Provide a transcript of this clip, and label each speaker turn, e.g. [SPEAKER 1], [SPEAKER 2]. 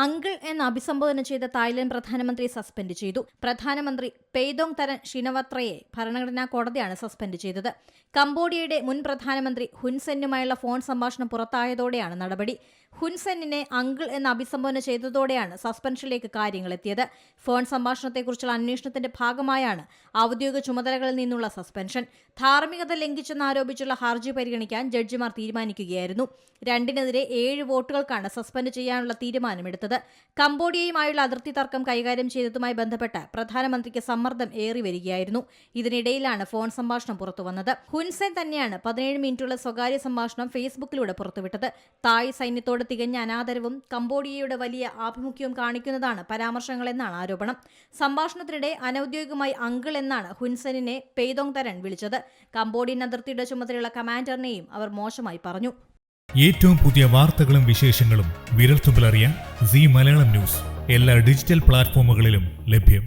[SPEAKER 1] Uncle എന്ന് അഭിസംബോധന ചെയ്ത തായ്ലൻഡ് പ്രധാനമന്ത്രി സസ്പെൻഡ് ചെയ്തു. പ്രധാനമന്ത്രി പെയ്തോങ് തരൻ ഷിനവത്രയെ ഭരണഘടനാ കോടതിയാണ് സസ്പെൻഡ് ചെയ്തത്. കംബോഡിയയുടെ മുൻ പ്രധാനമന്ത്രി ഹുൻസെന്നുമായുള്ള ഫോൺ സംഭാഷണം പുറത്തായതോടെയാണ് നടപടി. ഹുൻസെന്നിനെ അങ്കിൾ എന്ന് അഭിസംബോധന ചെയ്തതോടെയാണ് സസ്പെൻഷനിലേക്ക് കാര്യങ്ങളെത്തിയത്. ഫോൺ സംഭാഷണത്തെക്കുറിച്ചുള്ള അന്വേഷണത്തിന്റെ ഭാഗമായാണ് ഔദ്യോഗിക ചുമതലകളിൽ നിന്നുള്ള സസ്പെൻഷൻ. ധാർമ്മികത ലംഘിച്ചെന്നാരോപിച്ചുള്ള ഹർജി പരിഗണിക്കാൻ ജഡ്ജിമാർ തീരുമാനിക്കുകയായിരുന്നു. 2-നെതിരെ 7 വോട്ടുകൾക്കാണ് സസ്പെൻഡ് ചെയ്യാനുള്ള തീരുമാനമെടുത്തത്. കംബോഡിയയുമായുള്ള അതിർത്തി തർക്കം കൈകാര്യം ചെയ്തതുമായി ബന്ധപ്പെട്ട് പ്രധാനമന്ത്രിക്ക് സമ്മർദ്ദം ഏറി വരികയായിരുന്നു. ഇതിനിടയിലാണ് ഫോൺ സംഭാഷണം പുറത്തുവന്നത്. ഹുൻസെൻ തന്നെയാണ് 17 മിനിറ്റുള്ള സ്വകാര്യ സംഭാഷണം ഫേസ്ബുക്കിലൂടെ പുറത്തുവിട്ടത്. തായ് സൈന്യത്തോട് തികഞ്ഞ അനാദരവും കംബോഡിയയുടെ വലിയ ആഭിമുഖ്യവും കാണിക്കുന്നതാണ് പരാമർശങ്ങളെന്നാണ് ആരോപണം. സംഭാഷണത്തിനിടെ അനൌദ്യോഗികമായി അങ്കിൾ എന്നാണ് ഹുൻസെന്നിനെ പെയ്തോങ് തരൻ വിളിച്ചത്. കംബോഡിയൻ അതിർത്തിയുടെ ചുമതലയുള്ള കമാൻഡറിനെയും അവർ മോശമായി പറഞ്ഞു.
[SPEAKER 2] ഏറ്റവും പുതിയ വാർത്തകളും വിശേഷങ്ങളും വിരൽത്തുമ്പിലറിയാൻ സീ മലയാളം ന്യൂസ് എല്ലാ ഡിജിറ്റൽ പ്ലാറ്റ്ഫോമുകളിലും ലഭ്യം.